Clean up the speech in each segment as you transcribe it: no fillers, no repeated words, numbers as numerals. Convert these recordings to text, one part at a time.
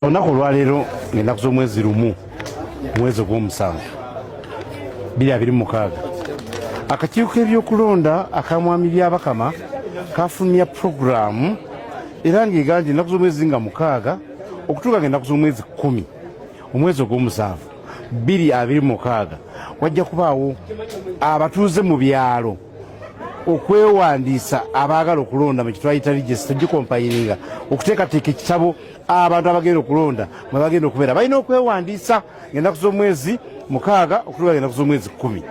Olunaku olwaleero ng'ennaku z'omwezi lumu mwezi ogw'omusanvu 2026 akakiiko k'ebyokulonda akamwami byabakama kafulumya puroguramu era ng'egamba nti ennaku z'omwezi nga 6 okutuuka ng'ennaku z'omwezi 10 omwezi ogw'omusanvu 2026 wajja kubaawo abatuuze mu byalo okwewandiisa abaagala okulonda mu kitwayita register gikompayiringa okuteekateeka ekitabo abantu abagenda okulonda mwe bagenda okubeera balina okwewandiisa ng'ennaku z'omwezi 6 okutuuka ng'ennaku z'omwezi 10.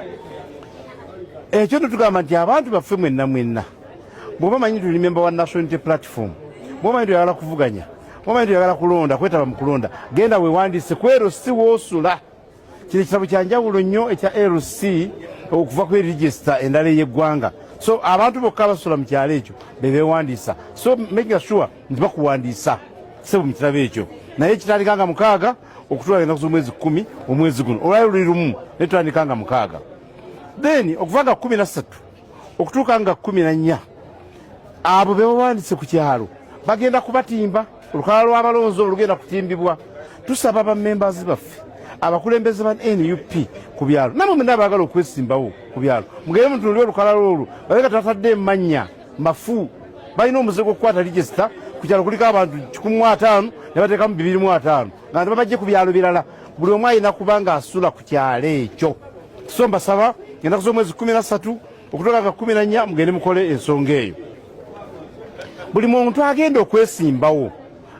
Ekyo tugamba nti abantu baffe mwenna bw'oba manyi tuli member wa National Unity Platform, bw'oba manyi tuyagala kuvuganya, bw'oba manyi tuyagala kulonda, kwetaba mu kulonda, genda weewandiise ku LC w'osula. Kino ekitabo kya njawulo nnyo ekya LC okuva ku register endala ey'eggwanga. So abantu bokka abasula mu kyalo ekyo bebeewandiisa, so making sure nti bakuwandiisa sebo mu kitabo ekyo. Naye kitandikanga 6 okutuuka ng'ennaku z'omwezi 10 omwezi guno olwali luli lumu naye tutandikanga 6. Then okuva nga 13 okutuuka nga 14 abo bebawandiise ku kyalo bagenda kubatimba, olukalala lw'abalonzi olugenda kutimbibwa. Tusaba bammembers baffe abakulembeze ba NUP ku byalo namwe mwenna baagala okwesimbawo ku byalo mugende mutunuulire olukalala olwo babeka tatadde mannya mafu balina omuze gw'okukwata register ku kyalo kuliko abantu 15 ne bateekamu 205 nga babajje ku byalo birala buli omu alina kuba ng'asula ku kyalo ekyo. So mbasaba ennaku z'omwezi 13 okutuuka nga 14 mugende mukole ensonga eyo. Buli muntu agenda okwesimbawo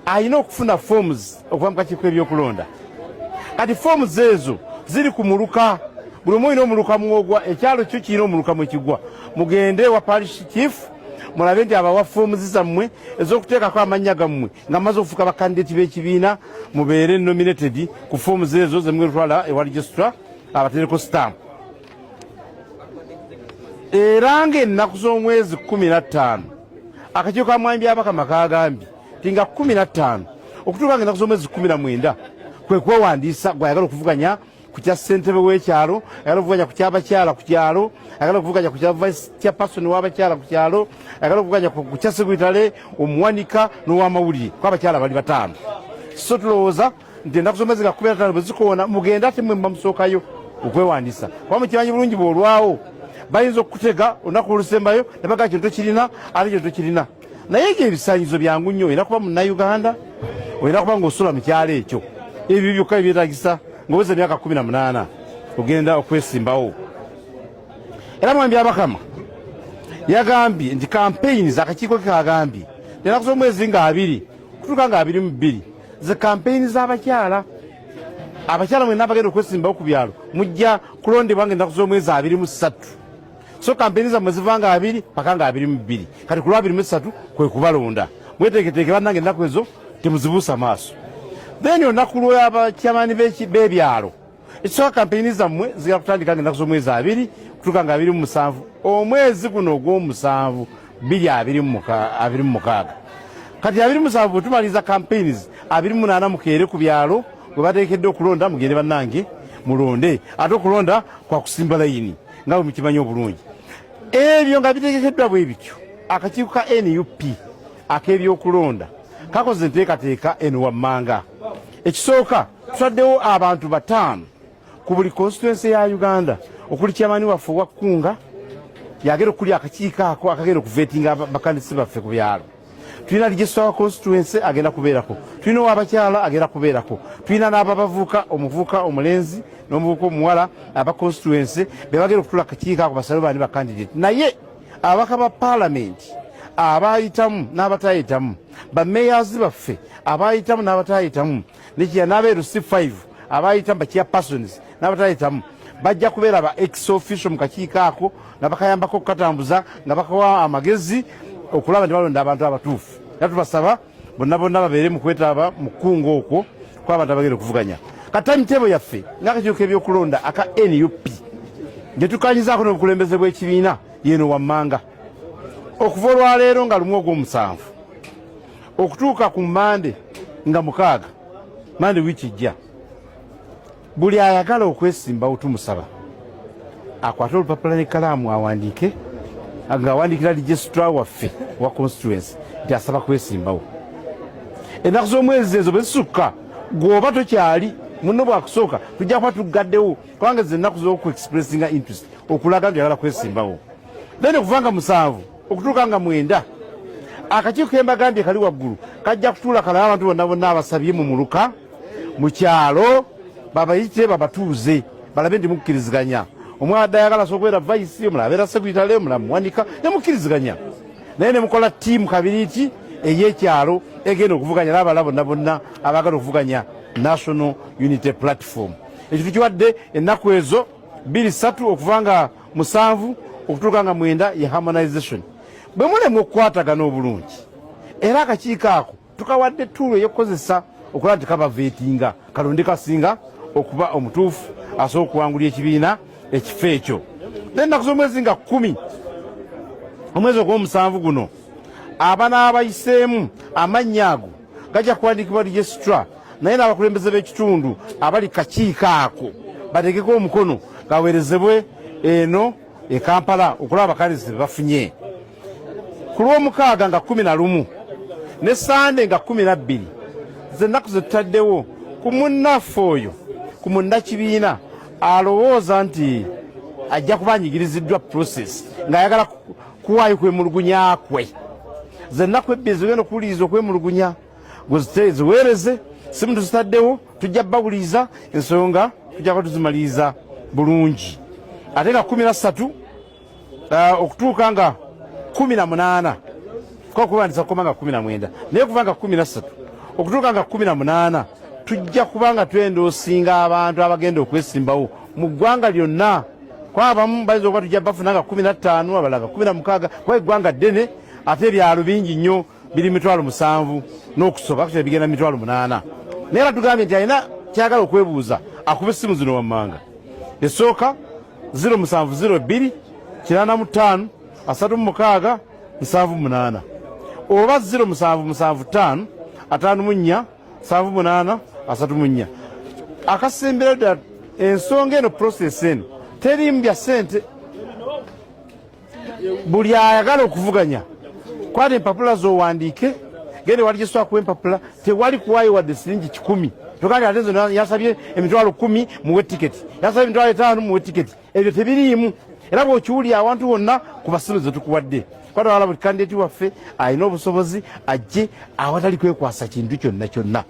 alina okufuna forms okuva mu kakiiko k'ebyokulonda. Kati forms ezo ziri ku muluka, buli omu alina omuluka mwogwa, ekyalo kyo kirina omuluka mwekigwa. Mugende wa parish chief mulabe nti abawa forms zammwe ez'okuteekako amannya gammwe nga mmaze okufuuka bakandidati b'ekibiina mubeere nominated ku forms ezo ze mugenda ewa registrar abatereko stamp. Era ng'ennaku z'omwezi 15 akakiiko ka mwami byabakama kagambye nti nga 15 okutuuka ng'ennaku z'omwezi 19 kwe kwewandiisa gwayagala okuvuganya ku kya ssentebe w'ekyalo, ayagala okuvuganya ku ky'abakyala ku kyalo, ayagala okuvuganya ku kya vice chairperson w'abakyala ku kyalo, ayagala okuvuganya ku kya segwitale omuwanika n'ow'amawulire kw'abakyala bali 5. So tulowooza nti ennaku z'omwezi nga 15 bwe zikoona mugenda ate mmwe musookayo okwewandiisa kuba mukimanyi bulungi bw'olwawo bayinza okutega olunaku olusembayo ne bagaa kintu kirina ate kintu kirina. Naye ng'ebisaanyizo byangu nnyo olina kuba munnayuganda, olina kuba ng'osula mu kyalo ekyo. Ebyo byokka ebyetagisa ng'oweza emyaka 18 ogenda okwesimbawo. Era mwami byabakama yagambye nti campaigns akakiiko ke kagambye ennaku z'omwezi nga 2 kutuuka nga 22 ze campaigns z'abakyala. Abakyala mwenna abagenda okwesimbawo ku byalo mujja kulondebwa ng'ennaku z'omwezi 23. So campaigns zammwe ziva nga 2 paka nga 22. Kati ku lwa 23 kwe kubalonda. Mweteeketeeke bannange ennaku ezo temuzibuusa maaso. Then olunaku lw'abakyamaani b'ebyalo ekisooka campaigns zammwe zigenda kutandika ng'ennaku z'omwezi 2 kutuuka nga 27 omwezi guno ogw'omusanvu 2026. Kati 27 bwe tumaliza campaigns 28 mukeere ku byalo bwe bateekedde okulonda mugende bannange mulonde. Ate okulonda kwa kusimba layini nga bwe mukimanyi obulungi. Ebyo nga bitegekeddwa bwe bityo akakiiko ka NUP ak'ebyokulonda kakoze enteekateeka eno wammanga. Ekisooka tutaddewo abantu 5 ku buli constituency ya Uganda okuli kyamaani waffe owa Kkunga yagenda okuli akakiiko ako akagenda okuvetinga bakandisi baffe ku byalo. Tulina registra wa constituency agenda kubeerako, tulina ow'abakyala agenda kubeerako, tulina n'ababavuuka, omuvuuka omulenzi n'omuvuuka omuwala aba constituency be bagenda okutula akakiiko ako basabe baani ba candidate. Naye ababaka ba paalamenti abaayitamu n'abatayitamu, bammeyaazi baffe abaayitamu n'abatayitamu, n'aba LC5 abaayitamu bachairpersons n'abatayitamu bajja kubeera ba ex official mu kakiiko ako nga bakayambako okukatambuza nga bakawa amagezi okulaba nti balonda abantu abatuufu. Era tubasaba bonna babeere mu kwetaba mu kkunga okwo kw'abantu abagenda okuvuganya. Katamitebo yaffe ng'akakiiko k'ebyokulonda aka NUP gye tukanyizaako n'obukulembeze bw'ekibiina yeeno wammanga. Okuva olwaleero nga 17 okutuuka ku Mande nga 6 Mande wiiki ejja, buli ayagala okwesimbawo tumusaba akwate olupapula n'ekkalaamu awandiike ng'awandiikira registrar waffe wa constituency nti asaba kwesimbawo. ennaku z'omwezi ezo bwe zisukka gwoba tokyali munno bwakusooka tujja kuba tugaddewo kubanga ze ennaku z'okuexpressinga interest okulaga nti oyagala kwesimbawo then okuvanga 7 okutuuka nga 9 akakiiko kembagambye kali waggulu kajja kutuula kalaba abantu bonna bonna abasabye mu muluka mu kyalo babayite babatuuze balabe nti mukkiriziganya omwana ayagala sokubeera vaisi omulala abeera sekuyitale omulala muwanika ne mukkiriziganya naye ne mukola ttiimu kabiriiti ey'ekyalo egenda okuvuganya n'abalala bonna bonna abaagala okuvuganya national unity platform ekyo tukiwadde ennaku ezo 2-3 okuva nga 7 okutuuka nga 9 ye harmonization bwe mulemu okukwatagana obulungi era akakiiko ako tukawadde tuulo ey'okukozesa okulaba nti kabaveetinga kalonde kasinga okuba omutuufu asobola okuwangulya ekibiina ekifo ekyo ennaku z'omwezi nga 10 omwezi ogw'omusanvu guno abanaabayiseemu amannya ago gajja kuwandiikibwa registra naye n'abakulembeze b'ekitundu abali kakiiko ako bategeko omukono gaweerezebwe eno e Kampala okulaba abakalizi be bafunye ku lw'omukaaga nga 11 ne Sande nga 12 zennaku ze tutaddewo ku munnaffe oyo ku munnakibiina alowooza nti ajja kuba anyigiriziddwa process ng'ayagala kuwaayo kwemulugunya kwe zennaku ebbiri zigenda okuwuliriza okwemulugunya ziweereze simu tuzitaddewo tujja bawuliriza ensonga tujja kuba tuzimaliriza bulungi ate nga 13 okutuuka nga 18 kokubandisa kukoma nga 19 naye kuva nga 13 okutuuka nga 18 tujja kuba nga twendoosinga abantu abagenda okwesimbawo mu ggwanga lyonna kwabamu bayinza okuba tujja bafuna nga 15 abalala nga 16 kuba eggwanga ddene ate ebyalo bingi nnyo biri 7,000 n'okusoba akukyala bigenda 8,000 naye batugambye nti alina kyagala okwebuuza akuba essimu zino wammanga esooka 0702 85 36 78 oba 0775 54 78 34 akasembera ddala ensonga eno process eno terimu bya ssente buli ayagala okuvuganya kwata empapula z'owandiike gende wali gyesobola kuwa empapula tewali kuwaayo wadde siringi 10 tokandi ate zo yasabye emitwalo 10 muwe tiketi yasabye emitwalo 5 muwe tiketi ebyo tebiriimu era bw'okiwulya awantu wonna ku basiru ze tukuwadde kwata wala buli kandidati waffe alina obusobozi ajje awatali kwekwasa kintu kyonna kyonna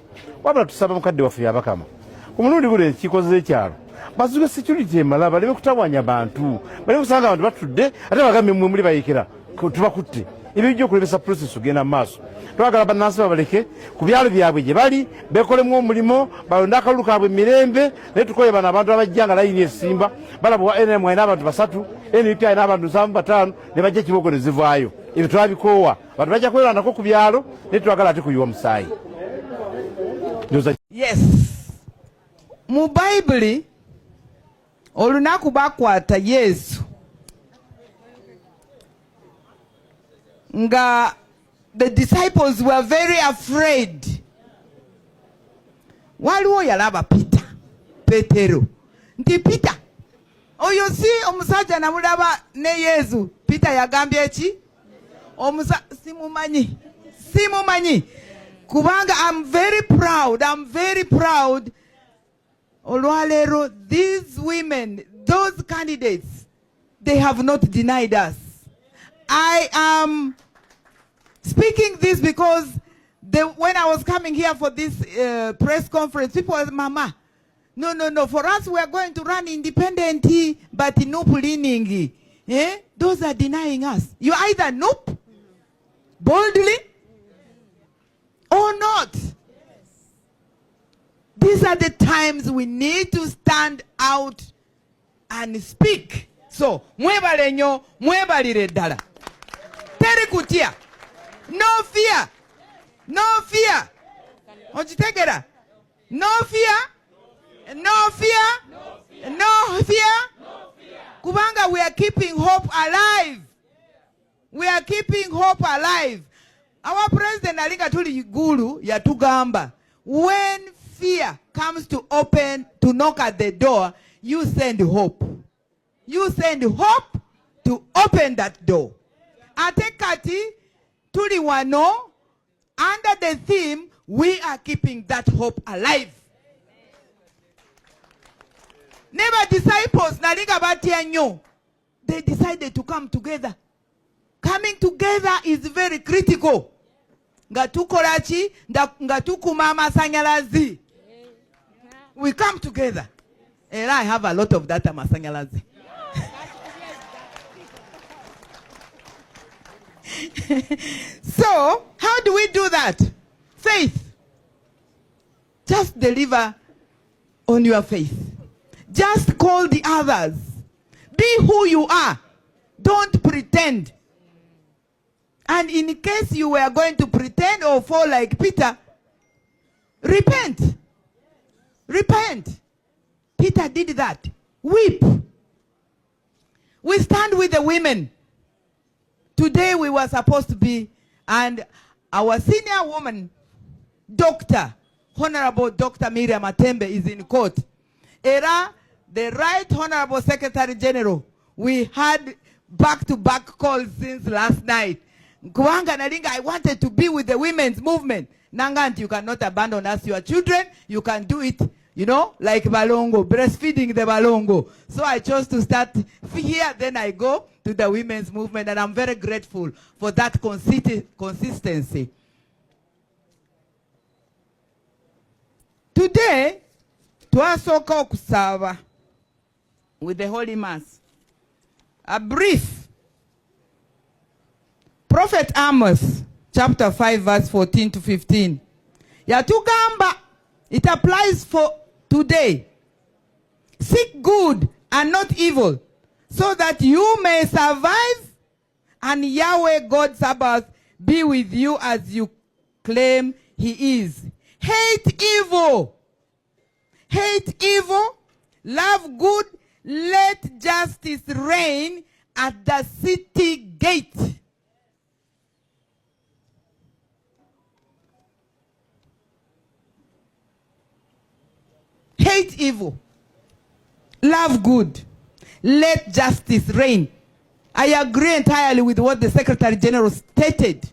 wabula tusaba mukadde waffe yabakama ku mulundi guno enkiiko z'ekyalo bazuge security emala baleme kutabwanya bantu baleme kusanga abantu batudde ate bagambye mmwe muli bayekera tubakutte ebyo bijja okulebesa process ogenda mu maaso twagala bannansi babaleke ku byalo byabwe gye bali bekolemu omulimo balonde akalulu kaabwe mirembe naye tukoye bano abantu abajja nga layini esimba balabwa NM alina abantu 3 NUP alina abantu 75 ne bajja ekibogo ne zivaayo ebyo twabikoowa bantu bajja kweranako ku byalo naye twagala ate kuyiwa musaayi. Yes, mu Bayibuli olunaku bakwata Yesu nga the disciples were very afraid. Waliwo yalaba Petero nti Peter oyo si omusajja namulaba ne Yesu. Peter yagambye eki simumanyi kubanga I'm very proud olwaleero these women, those candidates, they have not denied us. I am speaking this because when I was coming here for this press conference, people were, Mama, no, for us we are going to run independent, but no leaning. Those are denying us. You either nope, boldly, or not. These are the times we need to stand out and speak. So, mwebale nnyo, mwebalire ddala. Teri kutya. No fear. Okitegera? No fear. Kubanga we are keeping hope alive. Our president alinga tuli gulu yatugamba, when fear comes to knock at the door, you send hope. You send hope to open that door. Ate kati tuli wano under the theme we are keeping that hope alive. Never disciples, nalinga batia nyo. They decided to come together. Coming together is very critical. Ngatukorachi, ngatukuma masanyalazi. We come together. And I have a lot of data masanyalazi. So, how do we do that? Faith. Just deliver on your faith. Just call the others. Be who you are. Don't pretend. And in case you were going to pretend or fall like Peter, repent. Repent. Peter did that. Weep. We stand with the women. Today we were supposed to be, and our senior woman, Honorable Dr. Miriam Atembe, is in court. Era, the Right Honorable Secretary General, we had back-to-back calls since last night. Kuanga Nalinga, I wanted to be with the women's movement. Nangant, you cannot abandon us, your children. You can do it, you know, like Balongo, breastfeeding the Balongo. So I chose to start here, then I go to the women's movement, and I'm very grateful for that consistency. Today, twasoka okusaba with the Holy Mass. A brief. Prophet Amos, chapter 5, verse 14 to 15. Yatugamba, it applies for today. Seek good and not evil, so that you may survive, and Yahweh God Sabaoth be with you as you claim he is. Hate evil. Hate evil. Love good. Let justice reign at the city gate. Hate evil. Love good. Let justice reign. I agree entirely with what the Secretary General stated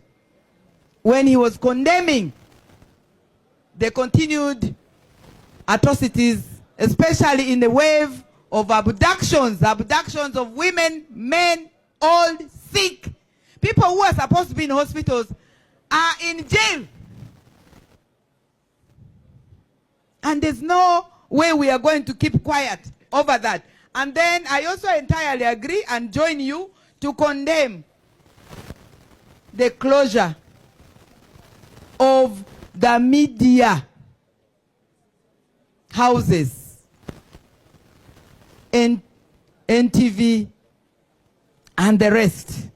when he was condemning the continued atrocities, especially in the wave of abductions of women, men, old, sick. People who are supposed to be in hospitals are in jail. And there's no way we are going to keep quiet over that. And then I also entirely agree and join you to condemn the closure of the media houses, NTV, and the rest.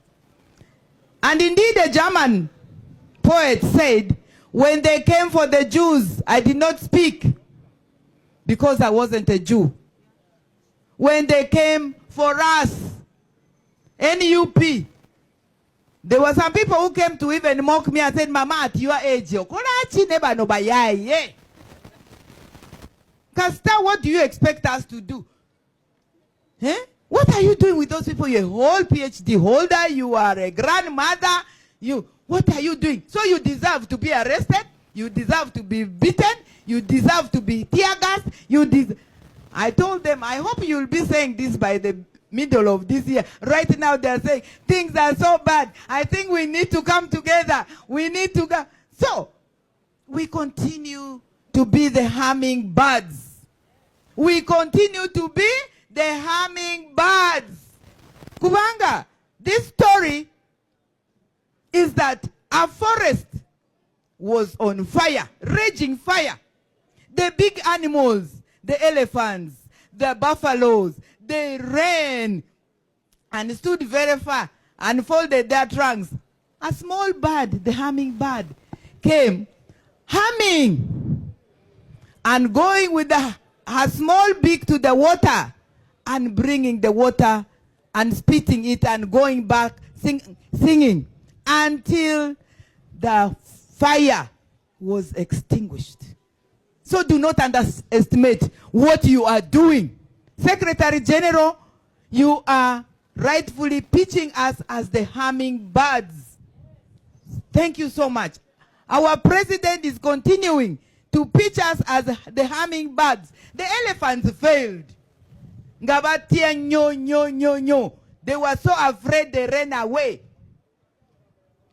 And indeed, a German poet said, when they came for the Jews, I did not speak because I wasn't a Jew. When they came for us, NUP, there were some people who came to even mock me and said, Mama, at your age, Kasta, what do you expect us to do? Eh? What are you doing with those people? You're a whole PhD holder, you are a grandmother, what are you doing? So you deserve to be arrested, you deserve to be beaten, you deserve to be tear gassed, I told them, I hope you'll be saying this by the middle of this year. Right now they're saying, things are so bad. I think we need to come together. We need to go. So, we continue to be the hummingbirds. We continue to be the hummingbirds. Kubanga, this story is that a forest was on fire, raging fire. The big animals, the elephants, the buffaloes, they ran and stood very far and folded their trunks. A small bird, the hummingbird, came humming and going with her small beak to the water and bringing the water and spitting it and going back singing until the fire was extinguished. So do not underestimate what you are doing. Secretary General, you are rightfully pitching us as the hummingbirds. Thank you so much. Our president is continuing to pitch us as the hummingbirds. The elephants failed. Ngabatia nyo, nyo, nyo, nyo. They were so afraid they ran away.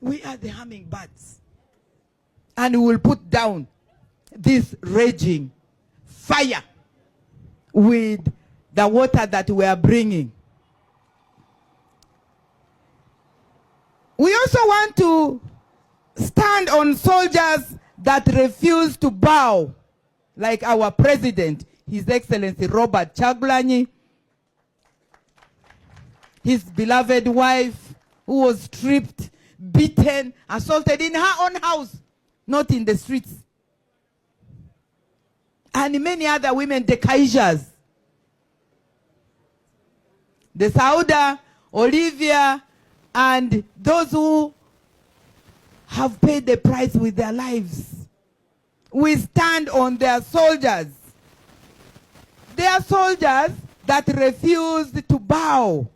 We are the hummingbirds. And we will put down this raging fire with the water that we are bringing. We also want to stand on soldiers that refuse to bow, like our president, His Excellency Robert Chagulanyi, his beloved wife, who was stripped, beaten, assaulted in her own house, not in the streets. And many other women, the Kaijas, the Sauda, Olivia, and those who have paid the price with their lives. We stand on their soldiers. They are soldiers that refused to bow,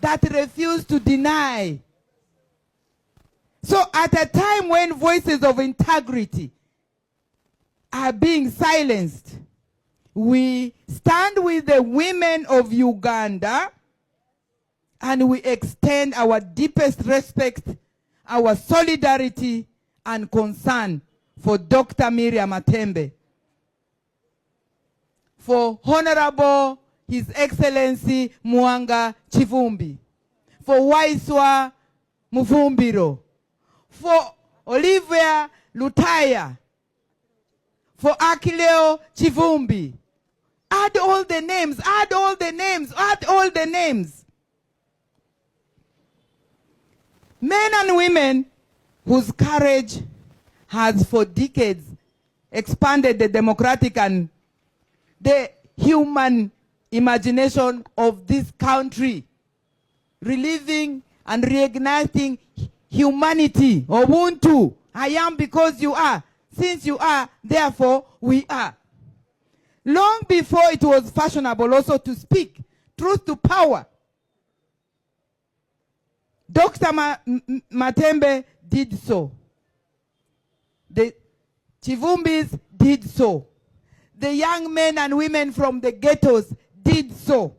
that refused to deny. So at a time when voices of integrity are being silenced, we stand with the women of Uganda and we extend our deepest respect, our solidarity and concern for Dr. Miriam Matembe, for Honorable His Excellency Mwanga Chivumbi, for Waiswa Mufumbiro, for Olivia Lutaya, for Akileo Chivumbi. Add all the names, add all the names, add all the names. Men and women whose courage has for decades expanded the democratic and the human imagination of this country, reliving and reigniting humanity. Ubuntu, I am because you are. Since you are, therefore we are. Long before it was fashionable also to speak truth to power, Dr. Matembe did so. The Chivumbis did so. The young men and women from the ghettos did so.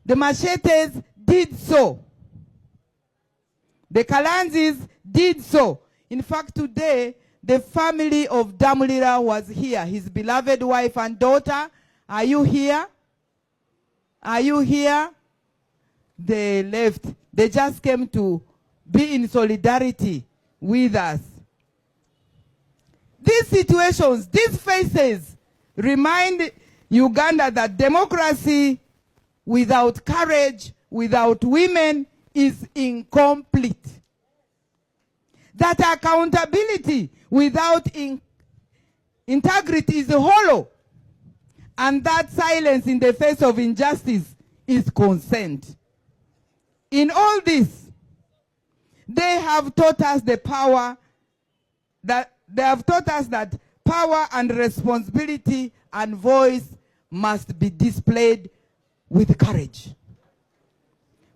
The Machetes did so. The Kalanzis did so. In fact, today, the family of Damulira was here. His beloved wife and daughter. Are you here? Are you here? They left. They just came to be in solidarity with us. These situations, these faces remind Uganda that democracy without courage, without women, is incomplete. That accountability without integrity is hollow. And that silence in the face of injustice is consent. In all this, they have taught us the power that they have taught us that power and responsibility and voice must be displayed with courage.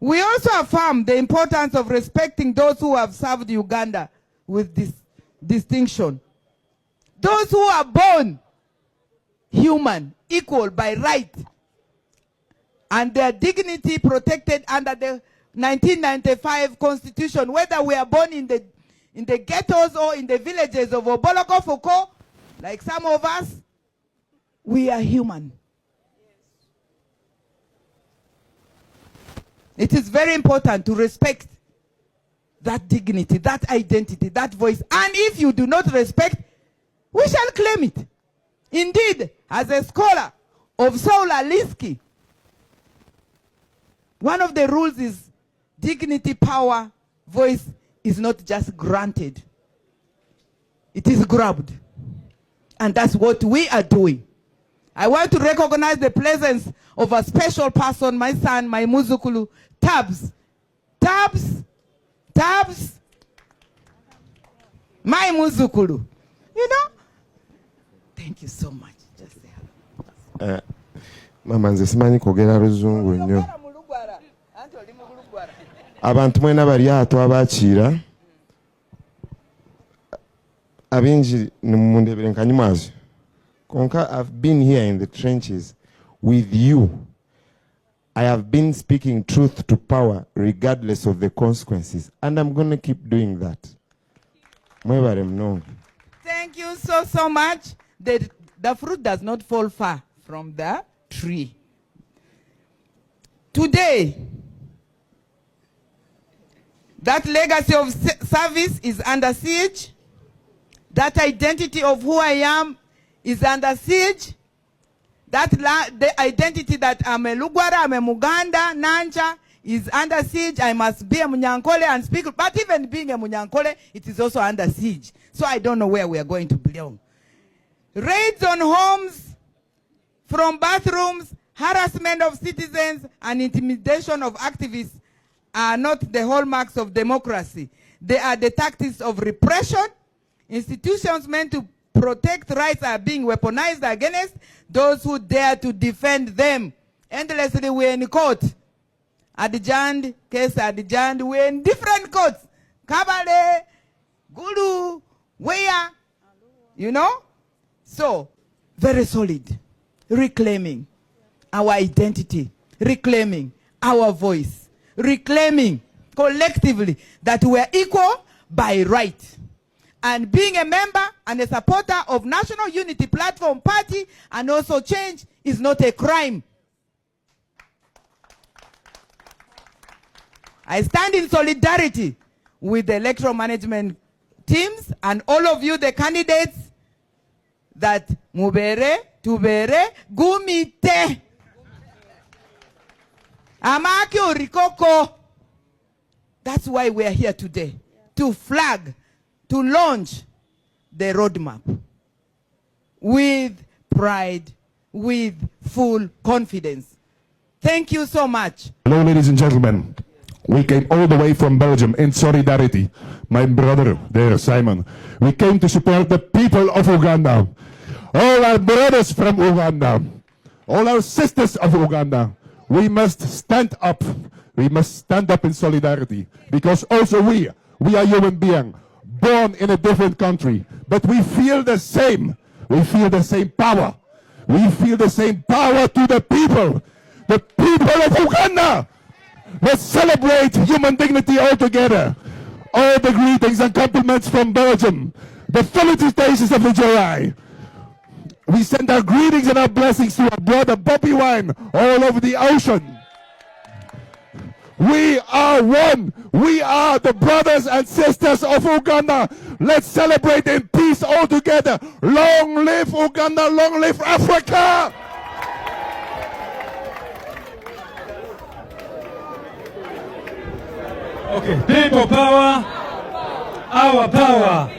We also affirm the importance of respecting those who have served Uganda with this distinction. Those who are born human, equal by right, and their dignity protected under the 1995 Constitution, whether we are born in the ghettos or in the villages of Oboloko Foko, like some of us, we are human. It is very important to respect that dignity, that identity, that voice. And if you do not respect, we shall claim it. Indeed, as a scholar of Saul Alinsky, one of the rules is dignity, power, voice is not just granted. It is grabbed. And that's what we are doing. I want to recognize the presence of a special person, my son, my Muzukulu, Tabs. Tabs. Tabs. My Muzukulu. You know? Thank you so much. Just say hello. Mama nze simanyi kwogera luzungu nnyo. Abantu mwena bali ato abakiira abinji nimundebere nkanyumazo. Konka, I've been here in the trenches with you. I have been speaking truth to power regardless of the consequences. And I'm going to keep doing that. Thank you so much. The fruit does not fall far from the tree. Today, that legacy of service is under siege. That identity of who I am is under siege. The identity that I'm a Lugwara, I'm a Muganda, Nanja is under siege. I must be a Munyankole and speak. But even being a Munyankole, it is also under siege. So I don't know where we are going to belong. Raids on homes, from bathrooms, harassment of citizens, and intimidation of activists are not the hallmarks of democracy. They are the tactics of repression. Institutions meant to protect rights are being weaponized against those who dare to defend them. Endlessly, we're in court. Adijand, case Adijand, we're in different courts. Kabale, Gulu, Weya, you know? So, very solid. Reclaiming our identity. Reclaiming our voice. Reclaiming collectively that we are equal by right. And being a member and a supporter of National Unity Platform Party and also change is not a crime. I stand in solidarity with the electoral management teams and all of you, the candidates, that mubere, tubere, gumite. Amaki urikoko. That's why we are here today, to flag, to launch the roadmap with pride, with full confidence. Thank you so much. Hello, ladies and gentlemen. We came all the way from Belgium in solidarity. My brother there, Simon. We came to support the people of Uganda. All our brothers from Uganda. All our sisters of Uganda. We must stand up. We must stand up in solidarity. Because also we are human beings. Born in a different country, but we feel the same. We feel the same power. We feel the same power to the people of Uganda. Let's celebrate human dignity all together. All the greetings and compliments from Belgium. The felicitations of the JI. We send our greetings and our blessings to our brother Bobby Wine all over the ocean. We are one. We are the brothers and sisters of Uganda. Let's celebrate in peace all together. Long live Uganda, long live Africa. Okay, people power, our power.